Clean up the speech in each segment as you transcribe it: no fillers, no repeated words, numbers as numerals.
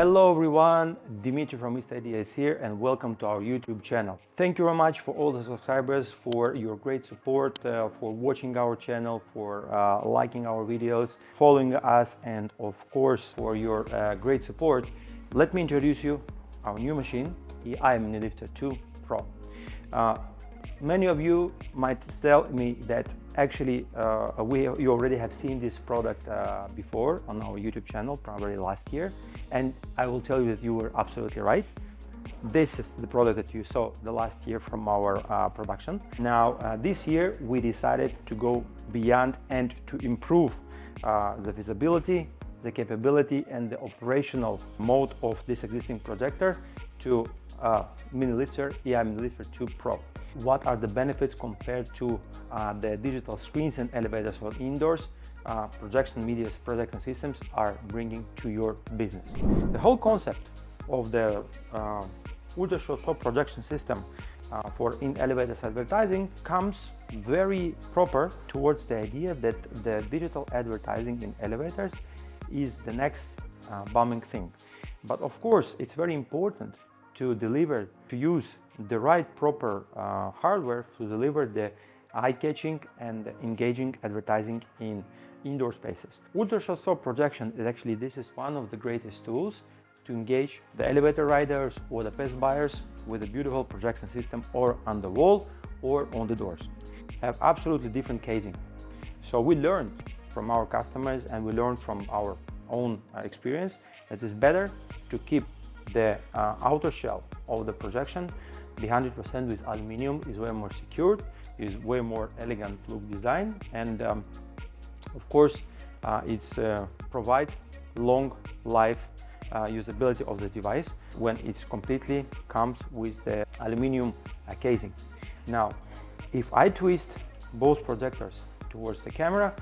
Hello everyone, Dimitri from Eastidea is here and welcome to our YouTube channel. Thank you very much for all the subscribers, for your great support, for watching our channel, for liking our videos, following us, and of course for your great support. Let me introduce you our new machine, the Mini Lifter 2 Pro. Many of you might tell me that actually you already have seen this product before on our YouTube channel, probably last year, and I will tell you that you were absolutely right. This is the product that you saw the last year from our production. Now this year we decided to go beyond and to improve the visibility, the capability, and the operational mode of this existing projector to Mini Lifter, Mini Lifter 2 Pro. What are the benefits compared to the digital screens and elevators for indoors projection systems are bringing to your business? The whole concept of the ultra short stop projection system for in elevators advertising comes very proper towards the idea that the digital advertising in elevators is the next booming thing. But of course, it's very important to use the right proper hardware to deliver the eye-catching and engaging advertising in indoor spaces. Ultra short stop projection is actually, this is one of the greatest tools to engage the elevator riders or the pass buyers with a beautiful projection system, or on the wall or on the doors. Have absolutely different casing. So we learned from our customers and we learned from our own experience that it's better to keep the outer shell of the projection. The 100% with aluminum is way more secure, is way more elegant look design, and of course it's provide long life usability of the device when it's completely comes with the aluminum casing. Now, if I twist both projectors towards the camera,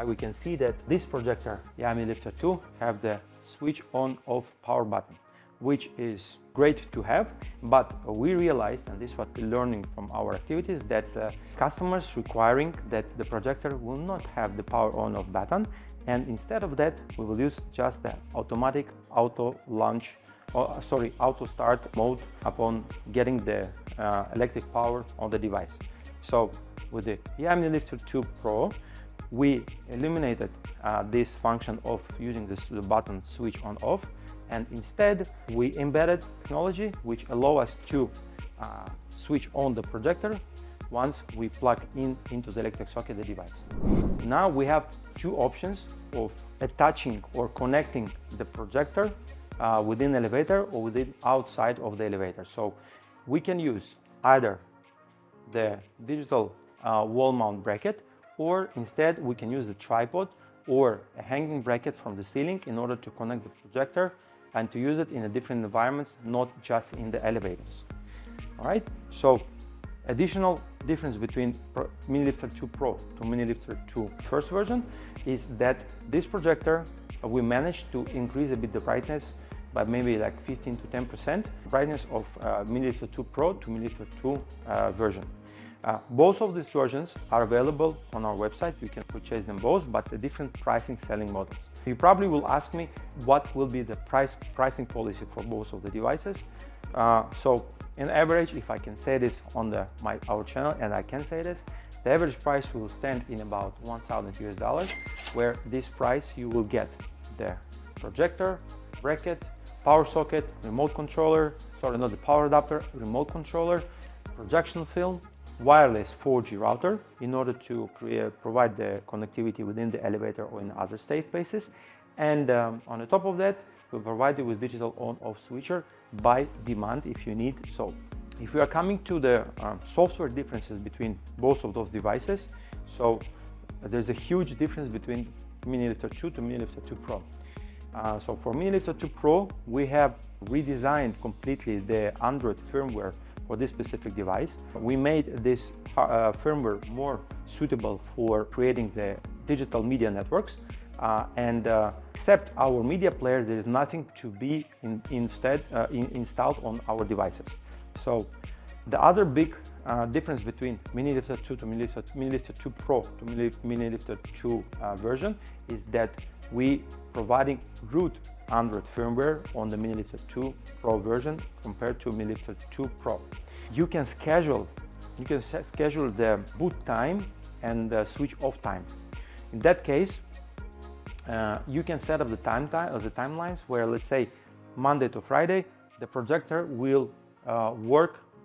we can see that this projector, the Mini Lifter 2, have the switch on off power button, which is great to have, but we realized, and this is what we're learning from our activities, that customers requiring that the projector will not have the power on off button, and instead of that we will use just the automatic auto start mode upon getting the electric power on the device. So with the Mini Lifter 2 Pro, we eliminated this function of using the button switch on off, and instead we embedded technology which allow us to switch on the projector once we plug into the electric socket the device. Now we have two options of attaching or connecting the projector within the elevator or within outside of the elevator. So we can use either the digital wall mount bracket, or instead we can use a tripod or a hanging bracket from the ceiling in order to connect the projector and to use it in a different environments, not just in the elevators. All right, so additional difference between Mini Lifter 2 Pro to Mini Lifter 2 first version is that this projector we managed to increase a bit the brightness by maybe like 15 to 10% brightness of Mini Lifter 2 Pro to Mini Lifter 2 version. Both of these versions are available on our website. You can purchase them both, but the different pricing selling models. You probably will ask me what will be the pricing policy for both of the devices. So in average, if I can say this on our channel, and I can say this, the average price will stand in about $1,000 US, where this price you will get the projector, bracket, power socket, remote controller, sorry, not the power adapter, remote controller, projection film, wireless 4G router in order to provide the connectivity within the elevator or in other state places, and on the top of that we'll provide you with digital on-off switcher by demand if you need. So if we are coming to the software differences between both of those devices, so there's a huge difference between Mini Lifter 2 to Mini Lifter 2 Pro. So for Mini Lifter 2 Pro we have redesigned completely the Android firmware for this specific device. We made this firmware more suitable for creating the digital media networks, and except our media player, there is nothing to be installed on our devices. So the other big difference between Mini Lifter 2 to Mini Lifter 2 Pro to Mini Lifter 2 version is that we providing root Android firmware on the Millilifter 2 Pro version compared to Millilifter 2 Pro. You can schedule the boot time and the switch off time. In that case, you can set up the timelines where, let's say, Monday to Friday, the projector will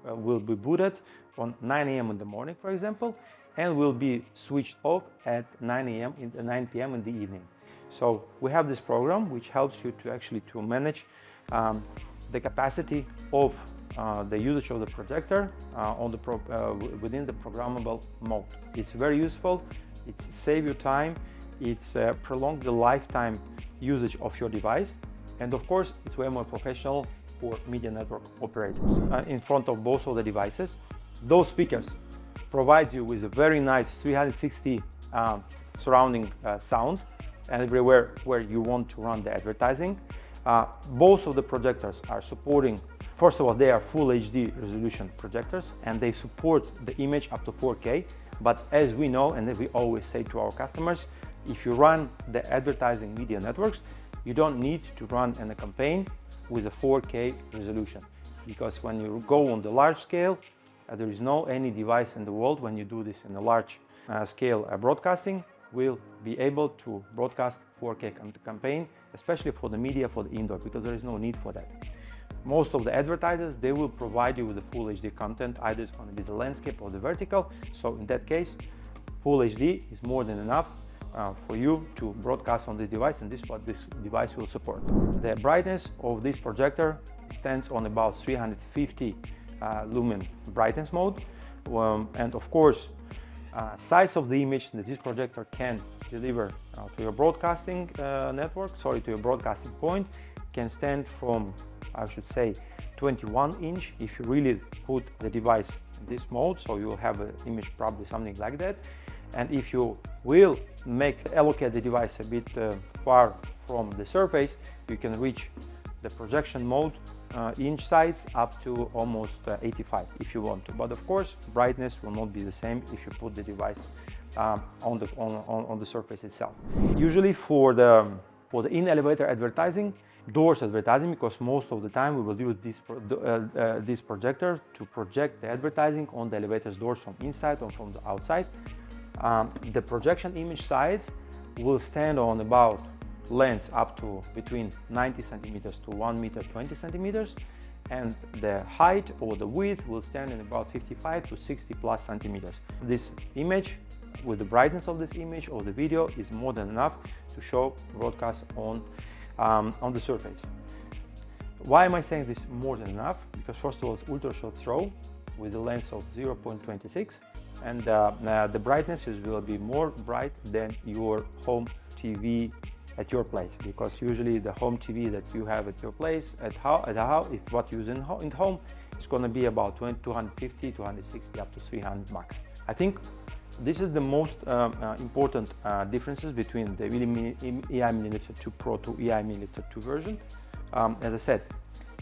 will be booted on 9 a.m. in the morning, for example, and will be switched off at 9 p.m. in the evening. So we have this program which helps you to actually manage the capacity of the usage of the projector within the programmable mode. It's very useful. It saves you time. It's prolonged the lifetime usage of your device, and of course it's way more professional for media network operators. In front of both of the devices, those speakers provide you with a very nice 360 surrounding sound everywhere where you want to run the advertising. Both of the projectors are supporting, first of all, they are full HD resolution projectors and they support the image up to 4K. But as we know, and as we always say to our customers, if you run the advertising media networks, you don't need to run in a campaign with a 4K resolution, because when you go on the large scale, there is no any device in the world when you do this in a large scale broadcasting will be able to broadcast 4K campaign, especially for the media, for the indoor, because there is no need for that. Most of the advertisers, they will provide you with the full HD content, either it's going to be the landscape or the vertical. So in that case, full HD is more than enough for you to broadcast on this device, and this is what this device will support. The brightness of this projector stands on about 350 lumen brightness mode, and of course size of the image that this projector can deliver to your broadcasting to your broadcasting point can stand from, I should say, 21-inch if you really put the device in this mode, so you will have an image probably something like that. And if you will allocate the device a bit far from the surface, you can reach the projection mode inch size up to almost 85 if you want to. But of course, brightness will not be the same if you put the device on the surface itself. Usually for the in-elevator advertising, doors advertising, because most of the time we will use this projector to project the advertising on the elevator's doors from inside or from the outside. The projection image size will stand on about length up to between 90 centimeters to 1 meter 20 centimeters, and the height or the width will stand in about 55 to 60 plus centimeters. This image, with the brightness of this image or the video, is more than enough to show broadcast on the surface. Why am I saying this more than enough? Because first of all, it's ultra short throw with a length of 0.26, and the brightness will be more bright than your home TV at your place, because usually the home TV that you have at your place if what you use in home is going to be about 250, 260 up to 300 max. I think this is the most important differences between the EI Millilifter 2 Pro to EI Millilifter 2 version. As I said,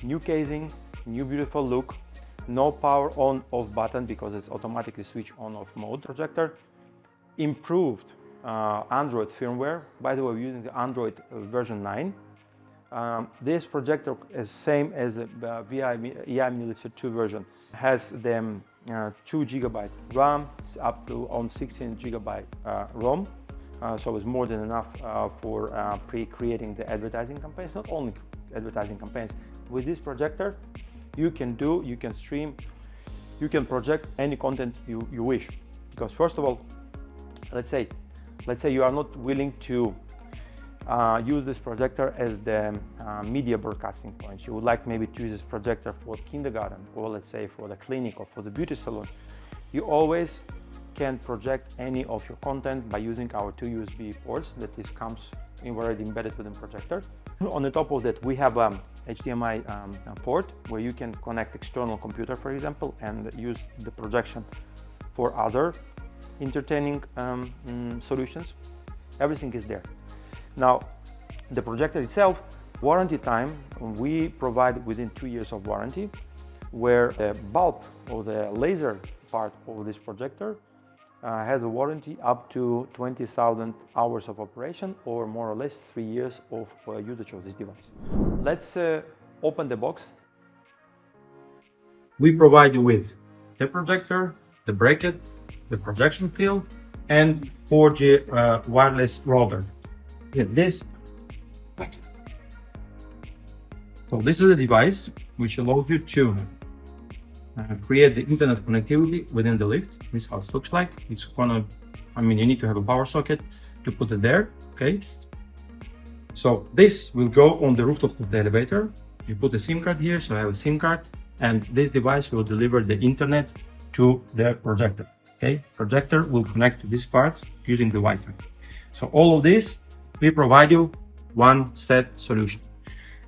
new casing, new beautiful look, no power on off button because it's automatically switch on off mode projector, improved Android firmware. By the way, we're using the Android version 9. This projector is same as the EI Millilifter 2 version. Has the 2 GB RAM up to on 16 GB ROM, so it's more than enough for creating the advertising campaigns. Not only advertising campaigns. With this projector, you can stream, you can project any content you wish. Because first of all, let's say you are not willing to use this projector as the media broadcasting point. You would like maybe to use this projector for kindergarten, or let's say for the clinic or for the beauty salon. You always can project any of your content by using our 2 USB ports that comes already embedded within projector. On the top of that, we have HDMI port where you can connect external computer, for example, and use the projection for other entertaining solutions. Everything is there. Now, the projector itself, warranty time, we provide within 2 years of warranty, where the bulb or the laser part of this projector has a warranty up to 20,000 hours of operation, or more or less 3 years of usage of this device. Let's open the box. We provide you with the projector, the bracket, the projection field, and 4G wireless router. This. So this is a device which allows you to create the internet connectivity within the lift. This is how it looks like. It's gonna, you need to have a power socket to put it there, okay? So this will go on the rooftop of the elevator. You put a SIM card here, so I have a SIM card, and this device will deliver the internet to the projector, okay? Projector will connect to these parts using the Wi-Fi. So all of this, we provide you one set solution.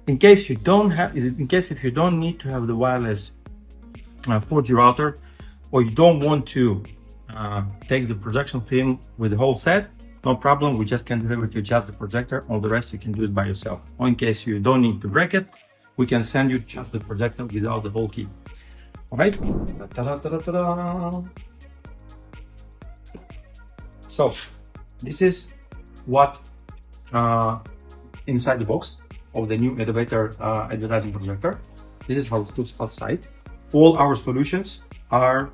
In case if you don't need to have the wireless 4G router, or you don't want to take the projection film with the whole set, no problem, we just can deliver to you just the projector. All the rest you can do it by yourself. Or in case you don't need to break it, we can send you just the projector without the whole kit. All right. So this is what inside the box of the new elevator advertising projector. This is how it looks outside. All our solutions are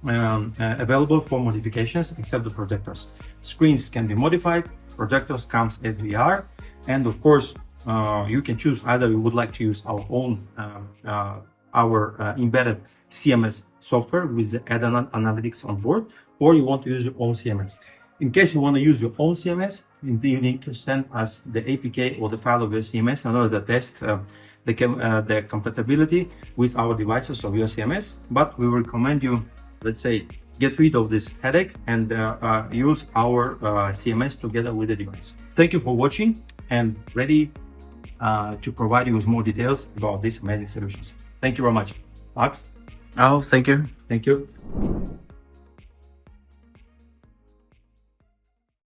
available for modifications except the projectors. Screens can be modified, projectors comes as VR, and of course you can choose either you would like to use our own embedded CMS software with the add-on analytics on board, or you want to use your own CMS. In case you want to use your own CMS, you need to send us the APK or the file of your CMS in order to test the compatibility with our devices of your CMS. But we recommend you, let's say, get rid of this headache and use our CMS together with the device. Thank you for watching, and ready to provide you with more details about these amazing solutions. Thank you very much. Max? Oh, thank you. Thank you.